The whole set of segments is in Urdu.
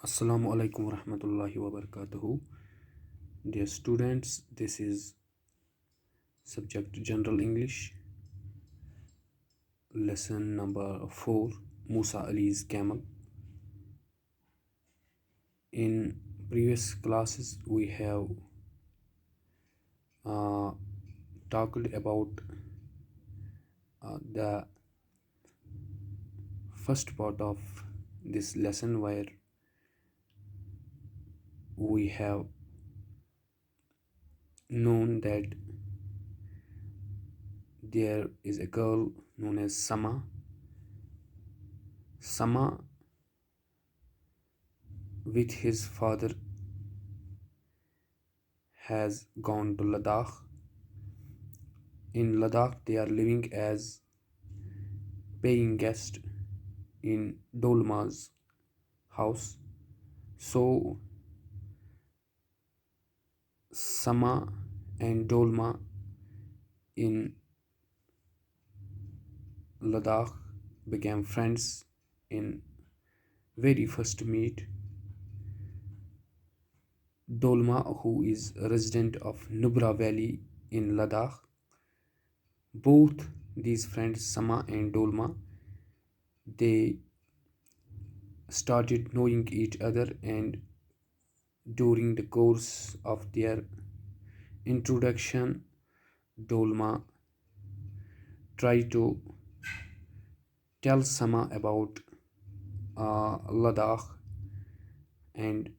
Assalamu alaikum warahmatullahi wabarakatuh. Dear students, this is subject General English, lesson number 4, Musa Ali's Camel. In previous classes, we have talked about the first part of this lesson where we have known that there is a girl known as Sama. Sama, with his father, has gone to Ladakh. In Ladakh, they are living as paying guest in Dolma's house. So Sama and Dolma in Ladakh became friends in very first meet. Dolma, who is a resident of Nubra Valley in Ladakh, both these friends, Sama and Dolma, they started knowing each other, and during the course of their introduction, Dolma tried to tell Sama about Ladakh and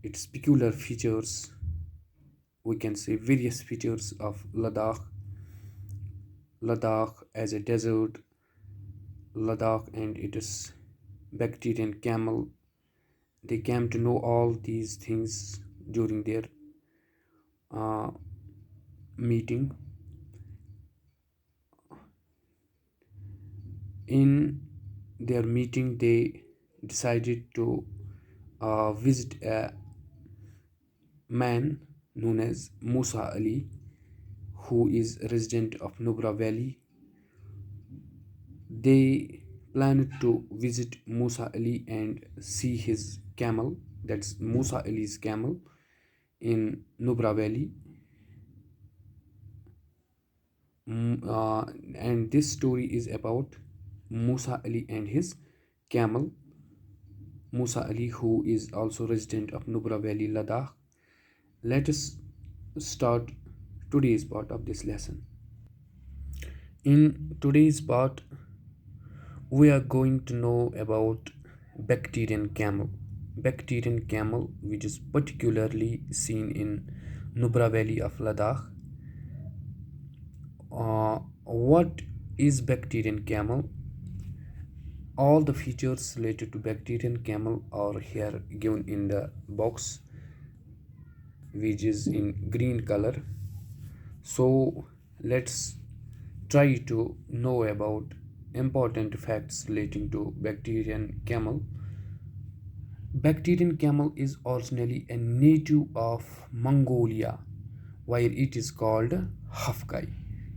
its peculiar features. We can say various features of Ladakh as a desert, Ladakh and its bacterian camel. They came to know all these things during their meeting. In their meeting, they decided to visit a man known as Musa Ali, who is a resident of Nubra Valley. They planned to visit Musa Ali and see his camel, that's Musa Ali's camel, in Nubra Valley. And this story is about Musa Ali and his camel. Musa Ali, who is also resident of Nubra Valley, Ladakh. Let us start today's part of this lesson. In today's part, we are going to know about bacterian camel. Bacterian camel, which is particularly seen in Nubra Valley of Ladakh. What is bacterian camel? All the features related to bacterian camel are here given in the box, which is in green color. So let's try to know about important facts relating to bacterian camel. Bacterian camel is originally a native of Mongolia, where it is called Hafkai.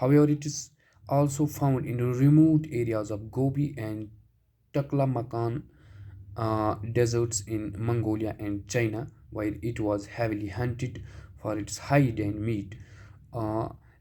However, it is also found in remote areas of Gobi and Taklamakan deserts in Mongolia and China, while it was heavily hunted for its hide and meat.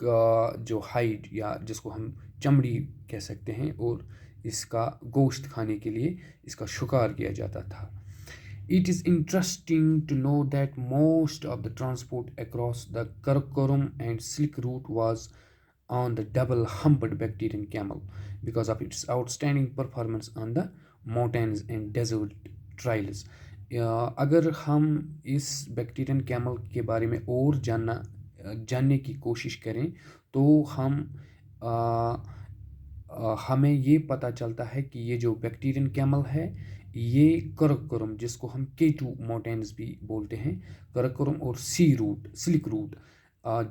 جو ہائڈ یا جس کو ہم چمڑی کہہ سکتے ہیں اور اس کا گوشت کھانے کے لیے اس کا شکار کیا جاتا تھا. It is interesting to know that most of the transport across the Karakoram and Silk Route was on the double-humped Bactrian camel because of its outstanding performance on the mountains and desert trails. اگر ہم اس بیکٹیرین کیمل کے بارے میں اور جاننے کی کوشش کریں تو ہمیں یہ پتہ چلتا ہے کہ یہ جو بیکٹیرین کیمل ہے یہ کراکورم جس کو ہم K2 ماؤنٹینز بھی بولتے ہیں، کراکورم اور سلک روٹ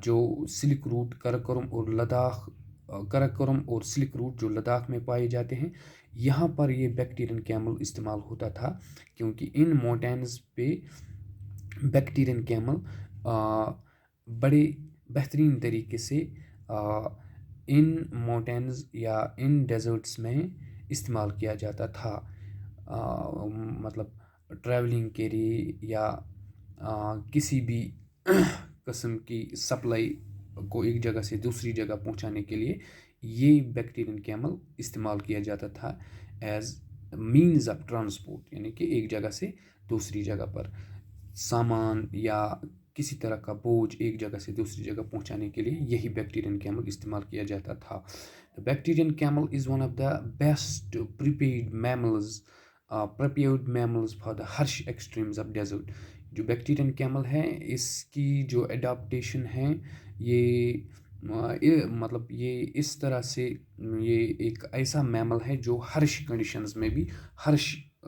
جو سلک روٹ کراکورم اور سلک روٹ جو لداخ میں پائے جاتے ہیں، یہاں پر یہ بیکٹیرین کیمل استعمال ہوتا تھا کیونکہ ان ماؤنٹینز پہ بیکٹیرین کیمل بڑے بہترین طریقے سے ان ماؤنٹینز یا ان ڈیزرٹس میں استعمال کیا جاتا تھا، مطلب ٹریولنگ کے لیے یا کسی بھی قسم کی سپلائی کو ایک جگہ سے دوسری جگہ پہنچانے کے لیے یہ بیکٹیرین کیمل استعمال کیا جاتا تھا ایز مینز آف ٹرانسپورٹ، یعنی کہ ایک جگہ سے دوسری جگہ پر سامان یا کسی طرح کا بوجھ ایک جگہ سے دوسری جگہ پہنچانے کے لیے یہی بیکٹیرین کیمل استعمال کیا جاتا تھا. Bactrian camel is one of the best prepared mammals for the harsh extremes of desert. جو بیکٹیرین کیمل ہے اس کی جو اڈاپٹیشن ہے یہ مطلب یہ اس طرح سے یہ ایک ایسا میمل ہے جو ہرش کنڈیشنز میں بھی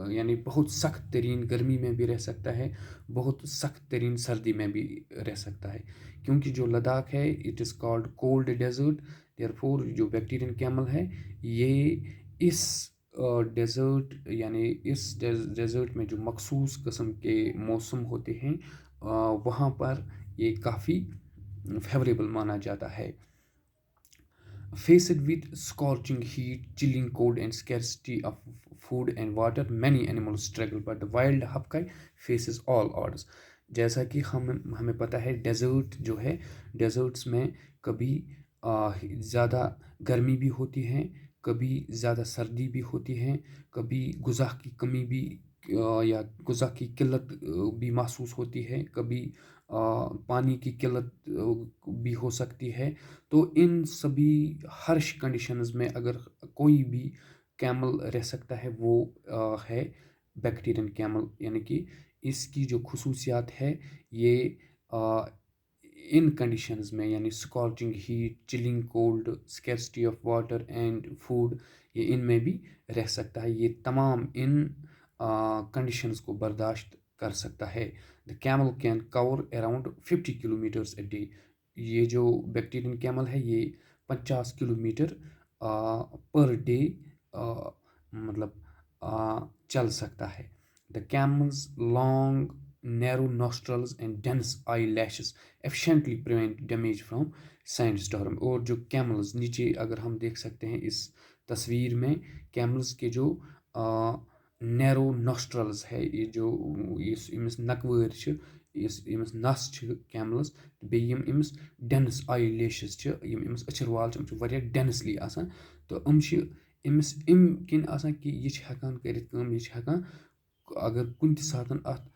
یعنی بہت سخت ترین گرمی میں بھی رہ سکتا ہے، بہت سخت ترین سردی میں بھی رہ سکتا ہے، کیونکہ جو لداخ ہے it is called cold desert. Therefore جو بیکٹیرین کیمل ہے یہ اس ڈیزرٹ یعنی اس ڈیزرٹ میں جو مخصوص قسم کے موسم ہوتے ہیں وہاں پر یہ کافی فیوریبل مانا جاتا ہے. Faced with scorching heat, chilling cold and scarcity of food and water, many animals struggle, but the wild hafkai faces all odds. جیسا کہ ہمیں پتہ ہے ڈیزرٹ جو ہے ڈیزرٹس میں کبھی زیادہ گرمی بھی ہوتی ہے، کبھی زیادہ سردی بھی ہوتی ہے، کبھی غذا کی کمی بھی یا غذا کی قلت بھی محسوس ہوتی ہے، کبھی پانی کی قلت بھی ہو سکتی ہے. تو ان سبھی ہرش کنڈیشنز میں اگر کوئی بھی کیمل رہ سکتا ہے وہ ہے بیکٹیرین کیمل، یعنی کہ اس کی جو خصوصیات ہے یہ ان کنڈیشنز میں یعنی scorching heat, chilling cold, scarcity of water and food, یہ ان میں بھی رہ سکتا ہے، یہ تمام ان کنڈیشنز کو برداشت کر سکتا ہے. The camel can cover around 50 kilometres a day. یہ جو بیکٹیرین کیمل ہے یہ 50 کلومیٹر پر ڈے مطلب چل سکتا ہے. The camels long narrow nostrils and dense eyelashes efficiently prevent damage from sandstorm. اور جو کیملز نیچے اگر ہم دیکھ سکتے ہیں اس تصویر میں کیملز کے جو نیرو نوسٹرلز ہے یہ جو امس نکوٲرۍ چھِ یمس نس چھِ کیملز بیٚیہِ یِم أمِس ڈٮ۪نٕس آی لیشز چھِ یِم أمِس أچھِر وال چھِ یِم چھِ واریاہ ڈٮ۪نسلی آسان تہٕ یِم چھِ أمِس اَمہِ کِنۍ آسان کہِ یہِ چھِ ہٮ۪کان کٔرِتھ کٲم یہِ چھِ ہٮ۪کان اگر کُنہِ تہِ ساتہٕ اَتھ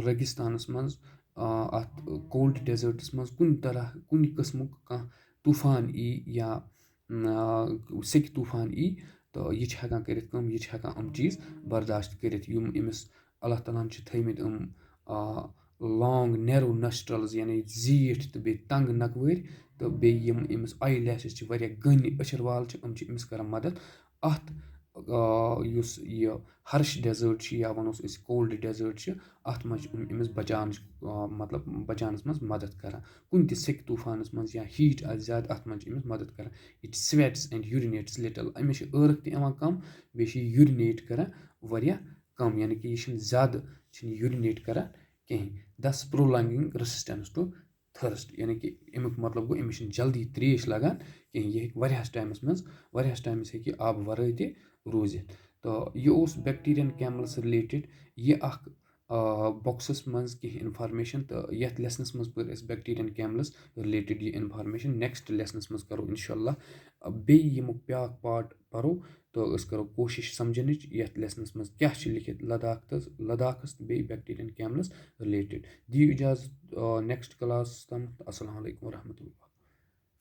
ریگِستانَس منٛز اَتھ کولڈ ڈیزٲٹَس منٛز کُنہِ قٕسمُک کانٛہہ طوٗفان یی یا سیٚکہِ طوٗفان یی تہٕ یہِ چھِ ہٮ۪کان کٔرِتھ کٲم یہِ چھِ ہٮ۪کان یِم چیٖز برداشت کٔرِتھ یِم أمِس اللہ تعالیٰ ہَن چھِ تھٲیمٕتۍ یِم لانگ نیرو نسٹرلز یعنی زیٖٹھ تہٕ بیٚیہِ تنٛگ نَکوٲرۍ تہٕ بیٚیہِ یِم أمِس آی لیشز چھِ واریاہ گٔنۍ أچھِر وال چھِ یِم چھِ أمِس کَران مدد اَتھ یُس یہِ ہرش ڈیزٲٹ چھِ یا وَنوس أسۍ کولڈ ڈیزٲٹ چھِ اَتھ منٛز چھِ أمِس مطلب بچاونَس منٛز مدد کَران کُنہِ تہِ سیٚکہِ طوٗفانَس منٛز یا ہیٖٹ آسہِ زیادٕ اَتھ منٛز چھِ أمِس مدد کَران. اِٹ سویٹٕس اینڈ یوٗرِنیٹٕس لِٹل أمِس چھِ ٲرَکھ تہِ یِوان کَم بیٚیہِ چھِ یہِ یوٗرِنیٹ کَران واریاہ کَم یعنی کہِ یہِ چھِنہٕ زیادٕ چھِنہٕ یوٗرِنیٹ کَران کِہیٖنۍ. دَس پرٛولانٛگِنٛگ رِسِسٹَنٕس ٹُو تھٔرسٹ یعنی کہِ امیُک مطلب گوٚو أمِس چھِنہٕ جلدی ترٛیش لَگان کِہیٖنۍ یہِ ہیٚکہِ واریاہَس ٹایمَس ہیٚکہِ یہِ آبہٕ وَرٲے تہِ روٗزِتھ. تہٕ یہِ اوس بیکٹیرین کیمل سے رِلیٹِڈ یہِ اَکھ بۄکسَس منٛز کینٛہہ اِنفارمیشَن تہٕ یَتھ لیسنَس منٛز پٔر اَسہِ بیکٹیٖریَن کیملَس رِلیٹِڈ یہِ اِنفارمیشَن نیکسٹ لیسنَس منٛز کَرو اِنشاء اللہ بیٚیہِ ییٚمیُک بیٛاکھ پارٹ پَرو تہٕ أسۍ کَرو کوٗشِش سَمجھنٕچ یَتھ لیسنَس منٛز کیاہ چھِ لیکھِتھ لداخَس تہٕ بیٚیہِ بیکٹیٖریَن کیملَس رِلیٹِڈ دِیِو اِجازت نیکسٹ کلاس تامَتھ اَسَلامُ علیکُم ورحمتہ اللہ.